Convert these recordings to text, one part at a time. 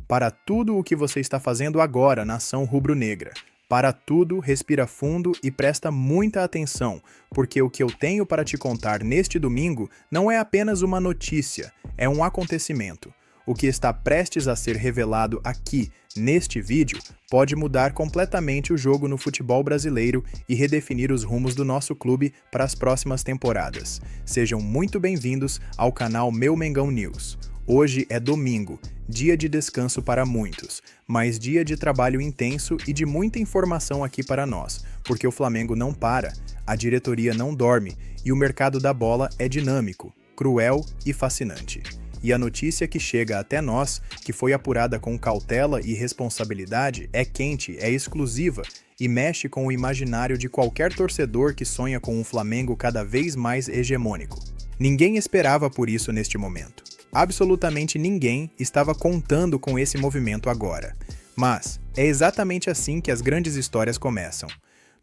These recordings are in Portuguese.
Para tudo o que você está fazendo agora, nação rubro-negra. Para tudo, respira fundo e presta muita atenção, porque o que eu tenho para te contar neste domingo não é apenas uma notícia, é um acontecimento. O que está prestes a ser revelado aqui, neste vídeo, pode mudar completamente o jogo no futebol brasileiro e redefinir os rumos do nosso clube para as próximas temporadas. Sejam muito bem-vindos ao canal Meu Mengão News. Hoje é domingo, dia de descanso para muitos, mas dia de trabalho intenso e de muita informação aqui para nós, porque o Flamengo não para, a diretoria não dorme e o mercado da bola é dinâmico, cruel e fascinante. E a notícia que chega até nós, que foi apurada com cautela e responsabilidade, é quente, é exclusiva e mexe com o imaginário de qualquer torcedor que sonha com um Flamengo cada vez mais hegemônico. Ninguém esperava por isso neste momento. Absolutamente ninguém estava contando com esse movimento agora. Mas é exatamente assim que as grandes histórias começam.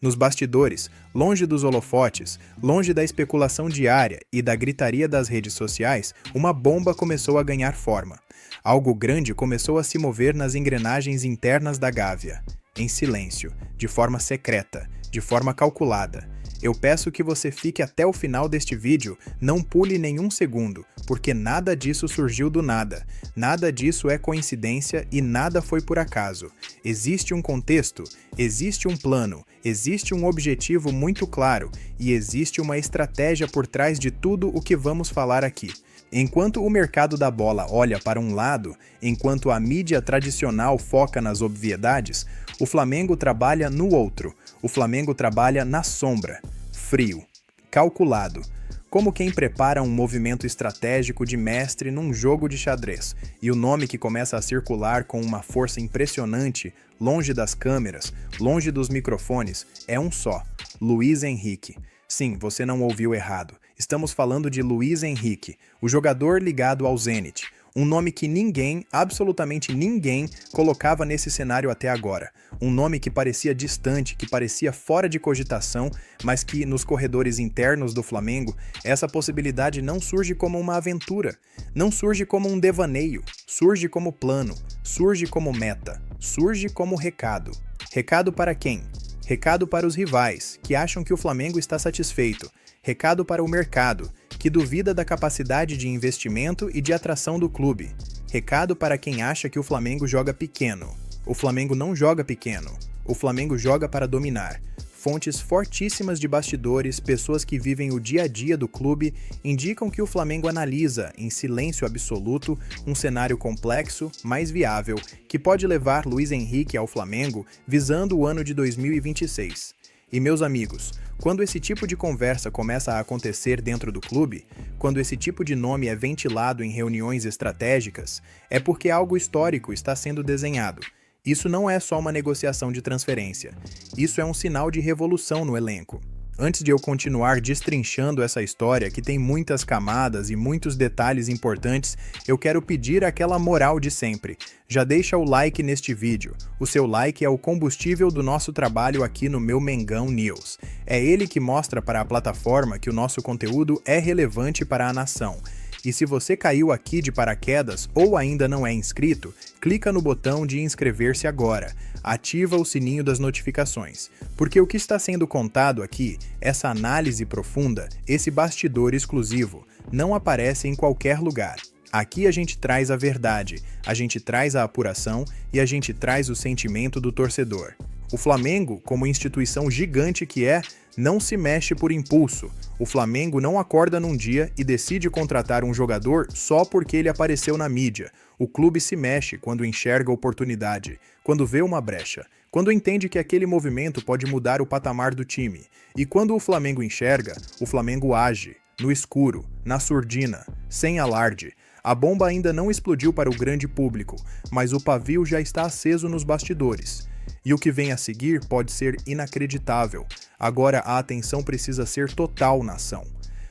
Nos bastidores, longe dos holofotes, longe da especulação diária e da gritaria das redes sociais, uma bomba começou a ganhar forma. Algo grande começou a se mover nas engrenagens internas da Gávea. Em silêncio, de forma secreta, de forma calculada. Eu peço que você fique até o final deste vídeo, não pule nenhum segundo, porque nada disso surgiu do nada, nada disso é coincidência e nada foi por acaso. Existe um contexto, existe um plano, existe um objetivo muito claro e existe uma estratégia por trás de tudo o que vamos falar aqui. Enquanto o mercado da bola olha para um lado, enquanto a mídia tradicional foca nas obviedades, o Flamengo trabalha no outro. O Flamengo trabalha na sombra, frio, calculado, como quem prepara um movimento estratégico de mestre num jogo de xadrez. E o nome que começa a circular com uma força impressionante, longe das câmeras, longe dos microfones, é um só: Luiz Henrique. Sim, você não ouviu errado. Estamos falando de Luiz Henrique, o jogador ligado ao Zenit. Um nome que ninguém, absolutamente ninguém, colocava nesse cenário até agora. Um nome que parecia distante, que parecia fora de cogitação, mas que, nos corredores internos do Flamengo, essa possibilidade não surge como uma aventura, não surge como um devaneio, surge como plano, surge como meta, surge como recado. Recado para quem? Recado para os rivais, que acham que o Flamengo está satisfeito. Recado para o mercado, que duvida da capacidade de investimento e de atração do clube. Recado para quem acha que o Flamengo joga pequeno. O Flamengo não joga pequeno. O Flamengo joga para dominar. Fontes fortíssimas de bastidores, pessoas que vivem o dia a dia do clube, indicam que o Flamengo analisa, em silêncio absoluto, um cenário complexo, mas viável, que pode levar Luiz Henrique ao Flamengo visando o ano de 2026. E meus amigos, quando esse tipo de conversa começa a acontecer dentro do clube, quando esse tipo de nome é ventilado em reuniões estratégicas, é porque algo histórico está sendo desenhado. Isso não é só uma negociação de transferência, isso é um sinal de revolução no elenco. Antes de eu continuar destrinchando essa história, que tem muitas camadas e muitos detalhes importantes, eu quero pedir aquela moral de sempre. Já deixa o like neste vídeo. O seu like é o combustível do nosso trabalho aqui no Meu Mengão News. É ele que mostra para a plataforma que o nosso conteúdo é relevante para a nação. E se você caiu aqui de paraquedas ou ainda não é inscrito, clica no botão de inscrever-se agora. Ativa o sininho das notificações, porque o que está sendo contado aqui, essa análise profunda, esse bastidor exclusivo, não aparece em qualquer lugar. Aqui a gente traz a verdade, a gente traz a apuração e a gente traz o sentimento do torcedor. O Flamengo, como instituição gigante que é, não se mexe por impulso. O Flamengo não acorda num dia e decide contratar um jogador só porque ele apareceu na mídia. O clube se mexe quando enxerga oportunidade, quando vê uma brecha, quando entende que aquele movimento pode mudar o patamar do time. E quando o Flamengo enxerga, o Flamengo age, no escuro, na surdina, sem alarde. A bomba ainda não explodiu para o grande público, mas o pavio já está aceso nos bastidores. E o que vem a seguir pode ser inacreditável. Agora a atenção precisa ser total, nação.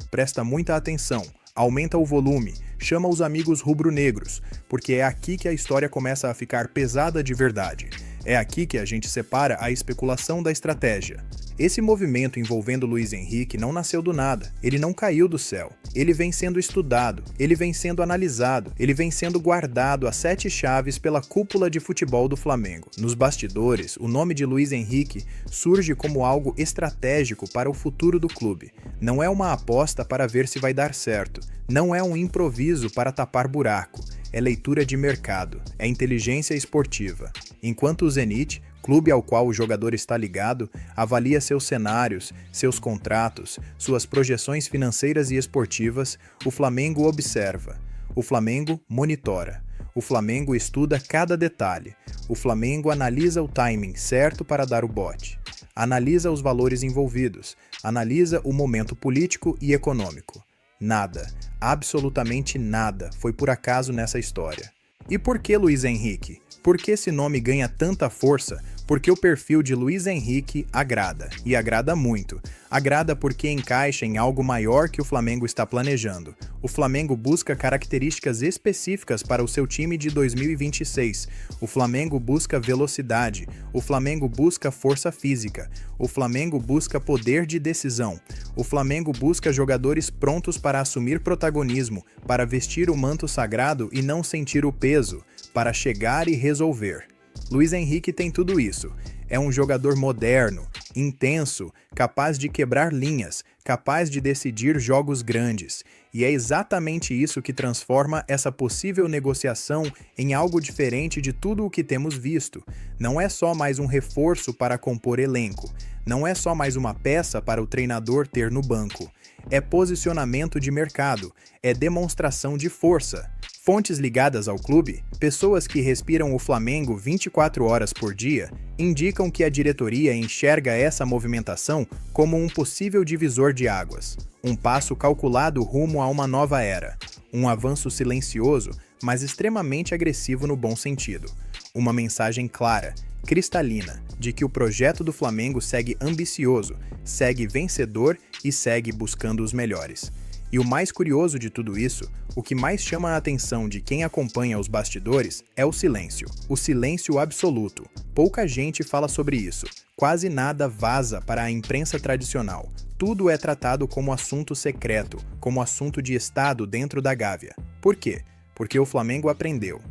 Presta muita atenção, aumenta o volume, chama os amigos rubro-negros, porque é aqui que a história começa a ficar pesada de verdade. É aqui que a gente separa a especulação da estratégia. Esse movimento envolvendo Luiz Henrique não nasceu do nada, ele não caiu do céu. Ele vem sendo estudado, ele vem sendo analisado, ele vem sendo guardado a 7 chaves pela cúpula de futebol do Flamengo. Nos bastidores, o nome de Luiz Henrique surge como algo estratégico para o futuro do clube. Não é uma aposta para ver se vai dar certo, não é um improviso para tapar buraco, é leitura de mercado, é inteligência esportiva. Enquanto o Zenit, clube ao qual o jogador está ligado, avalia seus cenários, seus contratos, suas projeções financeiras e esportivas, o Flamengo observa. O Flamengo monitora. O Flamengo estuda cada detalhe. O Flamengo analisa o timing certo para dar o bote. Analisa os valores envolvidos. Analisa o momento político e econômico. Nada, absolutamente nada, foi por acaso nessa história. E por que Luiz Henrique? Por que esse nome ganha tanta força? Porque o perfil de Luiz Henrique agrada, e agrada muito. Agrada porque encaixa em algo maior que o Flamengo está planejando. O Flamengo busca características específicas para o seu time de 2026. O Flamengo busca velocidade. O Flamengo busca força física. O Flamengo busca poder de decisão. O Flamengo busca jogadores prontos para assumir protagonismo, para vestir o manto sagrado e não sentir o peso, para chegar e resolver. Luiz Henrique tem tudo isso. É um jogador moderno, intenso, capaz de quebrar linhas, capaz de decidir jogos grandes. E é exatamente isso que transforma essa possível negociação em algo diferente de tudo o que temos visto. Não é só mais um reforço para compor elenco. Não é só mais uma peça para o treinador ter no banco. É posicionamento de mercado, é demonstração de força. Fontes ligadas ao clube, pessoas que respiram o Flamengo 24 horas por dia, indicam que a diretoria enxerga essa movimentação como um possível divisor de águas, um passo calculado rumo a uma nova era, um avanço silencioso, mas extremamente agressivo no bom sentido. Uma mensagem clara, cristalina, de que o projeto do Flamengo segue ambicioso, segue vencedor e segue buscando os melhores. E o mais curioso de tudo isso, o que mais chama a atenção de quem acompanha os bastidores é o silêncio absoluto. Pouca gente fala sobre isso, quase nada vaza para a imprensa tradicional. Tudo é tratado como assunto secreto, como assunto de Estado dentro da Gávea. Por quê? Porque o Flamengo aprendeu.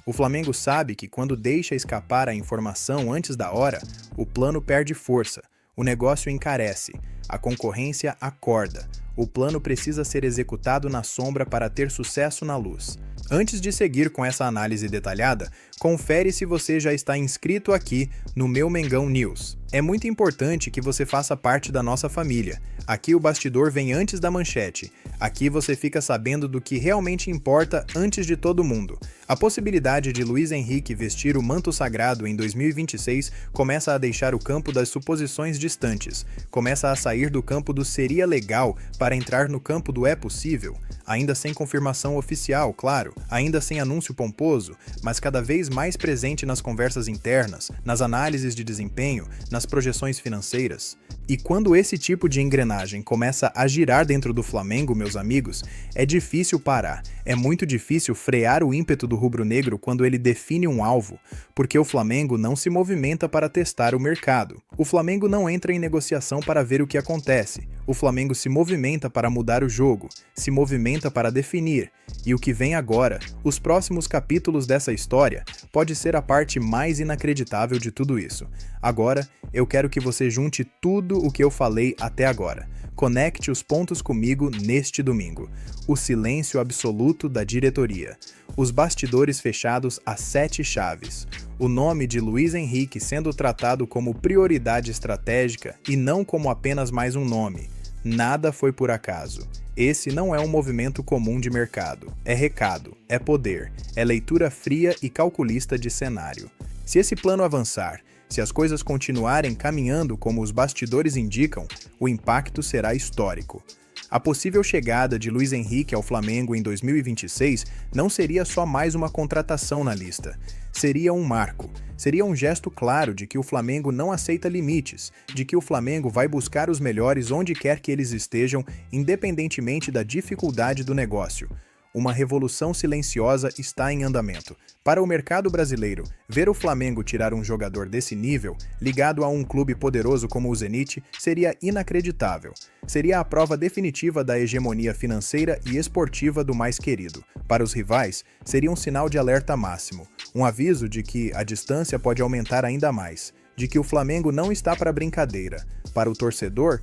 O Flamengo sabe que quando deixa escapar a informação antes da hora, o plano perde força, o negócio encarece, a concorrência acorda. O plano precisa ser executado na sombra para ter sucesso na luz. Antes de seguir com essa análise detalhada, confere se você já está inscrito aqui no Meu Mengão News. É muito importante que você faça parte da nossa família. Aqui o bastidor vem antes da manchete. Aqui você fica sabendo do que realmente importa antes de todo mundo. A possibilidade de Luiz Henrique vestir o manto sagrado em 2026 começa a deixar o campo das suposições distantes. Começa a sair do campo do seria legal para entrar no campo do é possível. Ainda sem confirmação oficial, claro, ainda sem anúncio pomposo, mas cada vez mais presente nas conversas internas, nas análises de desempenho, nas projeções financeiras. E quando esse tipo de engrenagem começa a girar dentro do Flamengo, meus amigos, é difícil parar. É muito difícil frear o ímpeto do rubro-negro quando ele define um alvo, porque o Flamengo não se movimenta para testar o mercado. O Flamengo não entra em negociação para ver o que acontece. O Flamengo se movimenta para mudar o jogo, se movimenta para definir. E o que vem agora, os próximos capítulos dessa história, pode ser a parte mais inacreditável de tudo isso. Agora, eu quero que você junte tudo o que eu falei até agora. Conecte os pontos comigo neste domingo. O silêncio absoluto da diretoria. Os bastidores fechados a 7 chaves. O nome de Luiz Henrique sendo tratado como prioridade estratégica e não como apenas mais um nome. Nada foi por acaso. Esse não é um movimento comum de mercado. É recado, é poder, é leitura fria e calculista de cenário. Se esse plano avançar, se as coisas continuarem caminhando como os bastidores indicam, o impacto será histórico. A possível chegada de Luiz Henrique ao Flamengo em 2026 não seria só mais uma contratação na lista. Seria um marco. Seria um gesto claro de que o Flamengo não aceita limites, de que o Flamengo vai buscar os melhores onde quer que eles estejam, independentemente da dificuldade do negócio. Uma revolução silenciosa está em andamento. Para o mercado brasileiro, ver o Flamengo tirar um jogador desse nível, ligado a um clube poderoso como o Zenit, seria inacreditável. Seria a prova definitiva da hegemonia financeira e esportiva do mais querido. Para os rivais, seria um sinal de alerta máximo, um aviso de que a distância pode aumentar ainda mais, de que o Flamengo não está para brincadeira. Para o torcedor,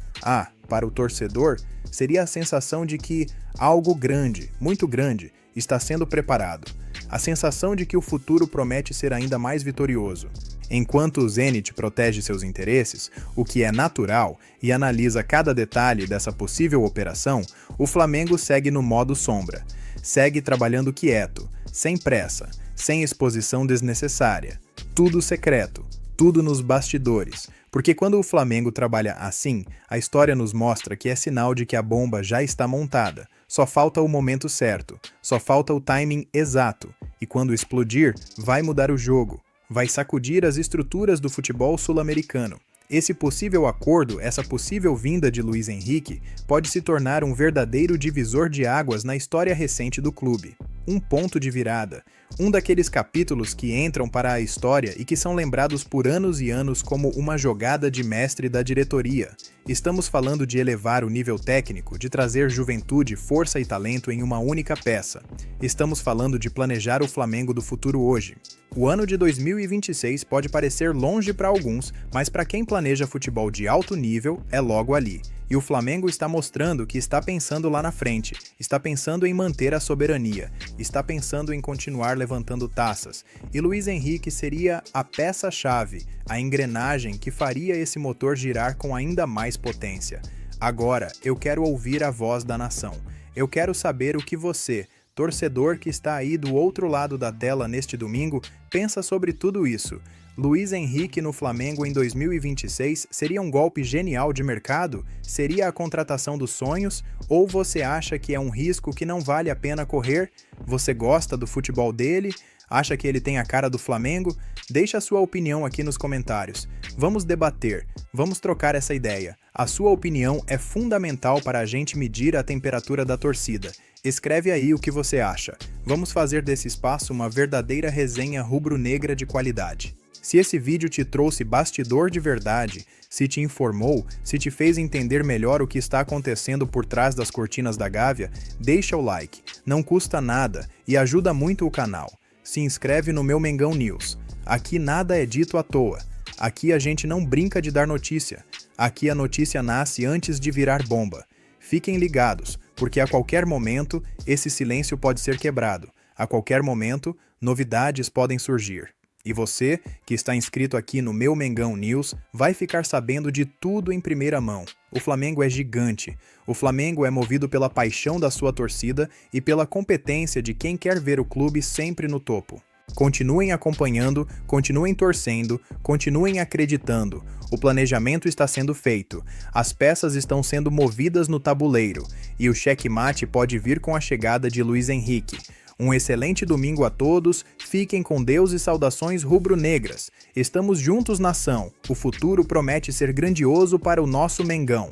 seria a sensação de que algo grande, muito grande, está sendo preparado. A sensação de que o futuro promete ser ainda mais vitorioso. Enquanto o Zenit protege seus interesses, o que é natural, e analisa cada detalhe dessa possível operação, o Flamengo segue no modo sombra. Segue trabalhando quieto, sem pressa, sem exposição desnecessária. Tudo secreto, tudo nos bastidores. Porque quando o Flamengo trabalha assim, a história nos mostra que é sinal de que a bomba já está montada. Só falta o momento certo, só falta o timing exato. E quando explodir, vai mudar o jogo, vai sacudir as estruturas do futebol sul-americano. Esse possível acordo, essa possível vinda de Luiz Henrique, pode se tornar um verdadeiro divisor de águas na história recente do clube. Um ponto de virada, um daqueles capítulos que entram para a história e que são lembrados por anos e anos como uma jogada de mestre da diretoria. Estamos falando de elevar o nível técnico, de trazer juventude, força e talento em uma única peça. Estamos falando de planejar o Flamengo do futuro hoje. O ano de 2026 pode parecer longe para alguns, mas para quem planeja futebol de alto nível, é logo ali. E o Flamengo está mostrando que está pensando lá na frente, está pensando em manter a soberania, está pensando em continuar levantando taças. E Luiz Henrique seria a peça-chave, a engrenagem que faria esse motor girar com ainda mais potência. Agora, eu quero ouvir a voz da nação. Eu quero saber o que você, torcedor que está aí do outro lado da tela neste domingo, pensa sobre tudo isso. Luiz Henrique no Flamengo em 2026 seria um golpe genial de mercado? Seria a contratação dos sonhos? Ou você acha que é um risco que não vale a pena correr? Você gosta do futebol dele? Acha que ele tem a cara do Flamengo? Deixa a sua opinião aqui nos comentários. Vamos debater, vamos trocar essa ideia. A sua opinião é fundamental para a gente medir a temperatura da torcida. Escreve aí o que você acha. Vamos fazer desse espaço uma verdadeira resenha rubro-negra de qualidade. Se esse vídeo te trouxe bastidor de verdade, se te informou, se te fez entender melhor o que está acontecendo por trás das cortinas da Gávea, deixa o like, não custa nada e ajuda muito o canal. Se inscreve no meu Mengão News. Aqui nada é dito à toa. Aqui a gente não brinca de dar notícia. Aqui a notícia nasce antes de virar bomba. Fiquem ligados, porque a qualquer momento esse silêncio pode ser quebrado. A qualquer momento, novidades podem surgir. E você, que está inscrito aqui no meu Mengão News, vai ficar sabendo de tudo em primeira mão. O Flamengo é gigante. O Flamengo é movido pela paixão da sua torcida e pela competência de quem quer ver o clube sempre no topo. Continuem acompanhando, continuem torcendo, continuem acreditando. O planejamento está sendo feito, as peças estão sendo movidas no tabuleiro e o checkmate pode vir com a chegada de Luiz Henrique. Um excelente domingo a todos, fiquem com Deus e saudações rubro-negras. Estamos juntos, nação. O futuro promete ser grandioso para o nosso Mengão.